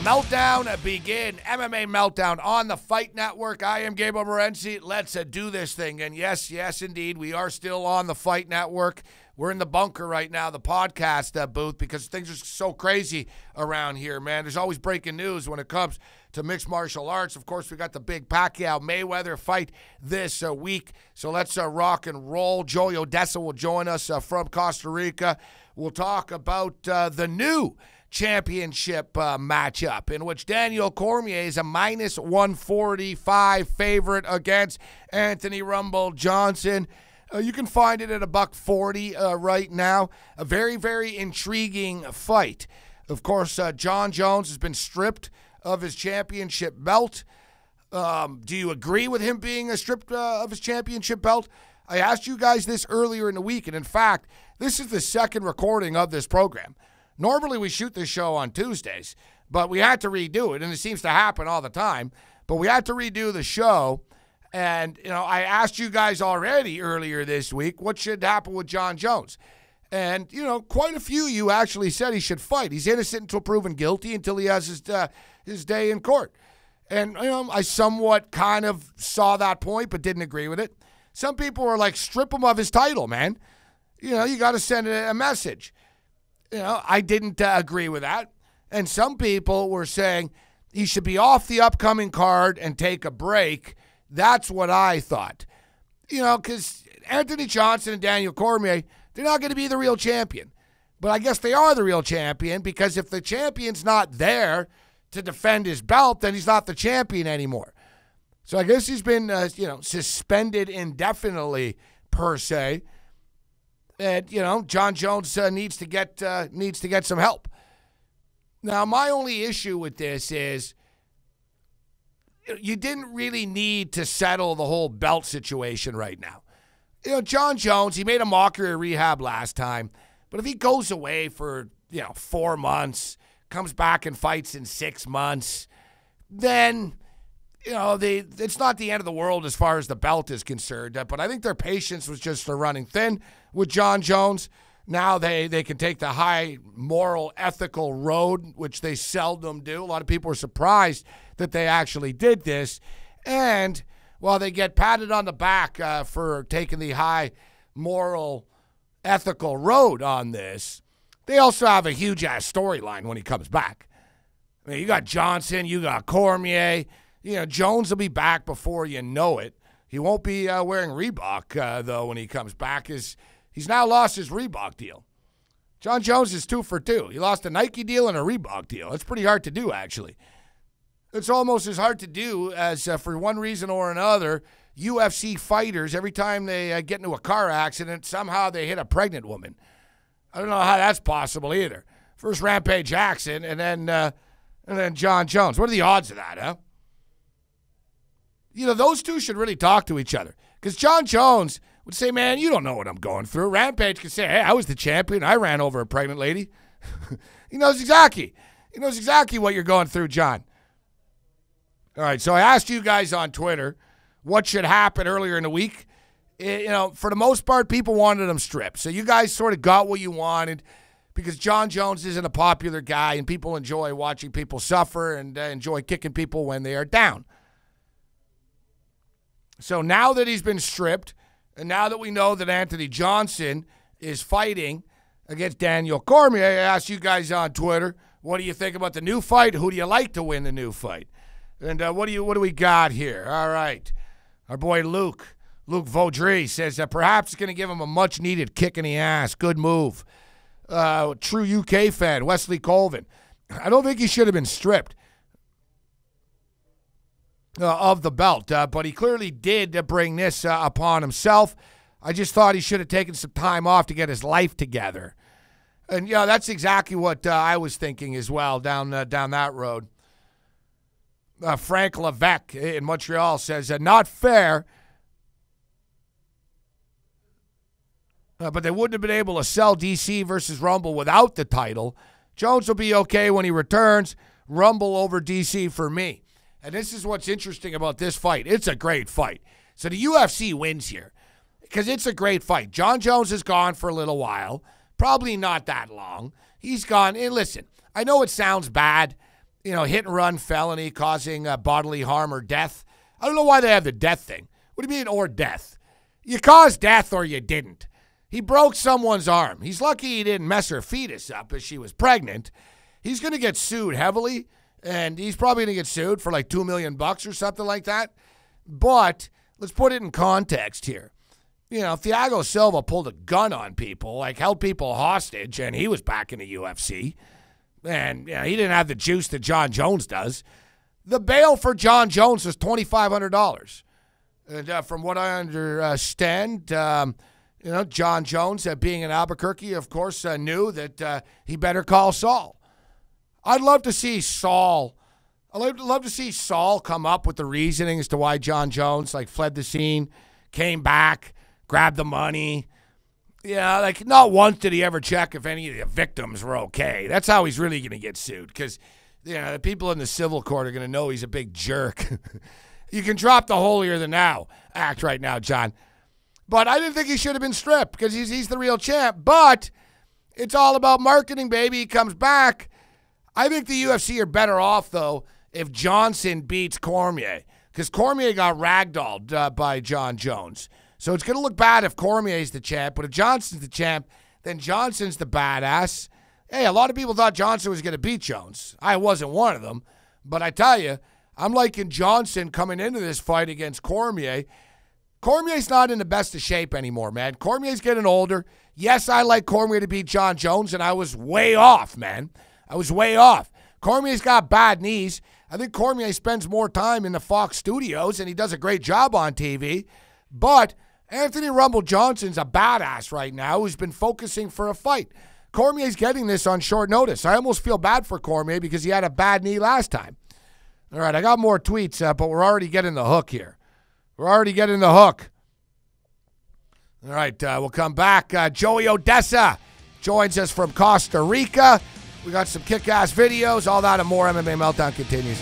Meltdown begin. MMA Meltdown on the Fight Network. I am Gabriel Morency. Let's do this thing. And yes, indeed, we are still on the Fight Network. We're in the bunker right now, the podcast booth, because things are so crazy around here, man. There's always breaking news when it comes to mixed martial arts. Of course, we got the big Pacquiao-Mayweather fight this week. So let's rock and roll. Joey Odessa will join us from Costa Rica. We'll talk about the new championship matchup in which Daniel Cormier is a minus 145 favorite against Anthony Rumble Johnson. You can find it at $140 right now. A very, very intriguing fight. Of course, Jon Jones has been stripped of his championship belt. Do you agree with him being stripped of his championship belt? I asked you guys this earlier in the week, and in fact, this is the second recording of this program. Normally, we shoot this show on Tuesdays, but we had to redo it, and it seems to happen all the time. But we had to redo the show, and I asked you guys already earlier this week what should happen with Jon Jones. And, quite a few of you actually said he should fight. He's innocent until proven guilty, until he has his day in court. And, I somewhat kind of saw that point, but didn't agree with it. Some people were like, strip him of his title, man. You got to send a message. I didn't agree with that. And some people were saying he should be off the upcoming card and take a break. That's what I thought. Because Anthony Johnson and Daniel Cormier, they're not going to be the real champion. But I guess they are the real champion, because if the champion's not there to defend his belt, then he's not the champion anymore. So I guess he's been, suspended indefinitely, per se. And, Jon Jones needs to get some help. Now, my only issue with this is you didn't really need to settle the whole belt situation right now. Jon Jones, he made a mockery of rehab last time, but if he goes away for, 4 months, comes back and fights in 6 months, then, it's not the end of the world as far as the belt is concerned. But I think their patience was just running thin with Jon Jones. Now they can take the high moral, ethical road, which they seldom do. A lot of people are surprised that they actually did this. And while they get patted on the back for taking the high moral, ethical road on this, they also have a huge-ass storyline when he comes back. I mean, you got Johnson, you got Cormier. Jones will be back before you know it. He won't be wearing Reebok, though, when he comes back. He's now lost his Reebok deal. Jon Jones is 2 for 2. He lost a Nike deal and a Reebok deal. That's pretty hard to do, actually. It's almost as hard to do as, for one reason or another, UFC fighters, every time they get into a car accident, somehow they hit a pregnant woman. I don't know how that's possible either. First Rampage Jackson, and then Jon Jones. What are the odds of that, huh? Those two should really talk to each other. Because Jon Jones would say, man, you don't know what I'm going through. Rampage could say, hey, I was the champion. I ran over a pregnant lady. He knows exactly what you're going through, Jon. All right, so I asked you guys on Twitter what should happen earlier in the week. For the most part, people wanted him stripped. So you guys sort of got what you wanted, because Jon Jones isn't a popular guy, and people enjoy watching people suffer and enjoy kicking people when they are down. So now that he's been stripped, and now that we know that Anthony Johnson is fighting against Daniel Cormier, I asked you guys on Twitter, what do you think about the new fight? Who do you like to win the new fight? And what do we got here? All right. Our boy Luke Vaudry says that perhaps it's going to give him a much-needed kick in the ass. Good move. True UK fan, Wesley Colvin. I don't think he should have been stripped of the belt, but he clearly did bring this upon himself. I just thought he should have taken some time off to get his life together. And, that's exactly what I was thinking as well down that road. Frank Levesque in Montreal says, not fair, but they wouldn't have been able to sell DC versus Rumble without the title. Jones will be okay when he returns. Rumble over DC for me. And this is what's interesting about this fight. It's a great fight. So the UFC wins here because it's a great fight. Jon Jones is gone for a little while. Probably not that long. He's gone. And listen, I know it sounds bad. hit and run felony causing bodily harm or death. I don't know why they have the death thing. What do you mean, or death? You caused death or you didn't. He broke someone's arm. He's lucky he didn't mess her fetus up as she was pregnant. He's going to get sued heavily, and he's probably going to get sued for like $2 million or something like that. But let's put it in context here. Thiago Silva pulled a gun on people, like held people hostage, and he was back in the UFC. And he didn't have the juice that John Jones does. The bail for John Jones was $2,500. And from what I understand, John Jones, being in Albuquerque, of course, knew that he better call Saul. I'd love to see Saul. I'd love to see Saul come up with the reasoning as to why John Jones fled the scene, came back, grabbed the money. Not once did he ever check if any of the victims were okay. That's how he's really going to get sued, because the people in the civil court are going to know he's a big jerk. You can drop the holier-than-thou act right now, John. But I didn't think he should have been stripped, because he's the real champ. But it's all about marketing, baby. He comes back. I think the UFC are better off, though, if Johnson beats Cormier, because Cormier got ragdolled by John Jones. So it's going to look bad if Cormier's the champ, but if Johnson's the champ, then Johnson's the badass. Hey, a lot of people thought Johnson was going to beat Jones. I wasn't one of them. But I tell you, I'm liking Johnson coming into this fight against Cormier. Cormier's not in the best of shape anymore, man. Cormier's getting older. Yes, I like Cormier to beat John Jones, and I was way off, man. I was way off. Cormier's got bad knees. I think Cormier spends more time in the Fox studios, and he does a great job on TV. But Anthony Rumble Johnson's a badass right now who's been focusing for a fight. Cormier's getting this on short notice. I almost feel bad for Cormier because he had a bad knee last time. All right, I got more tweets, but we're already getting the hook here. We're already getting the hook. All right, we'll come back. Joey Odessa joins us from Costa Rica. We got some kick-ass videos. All that and more. MMA Meltdown continues.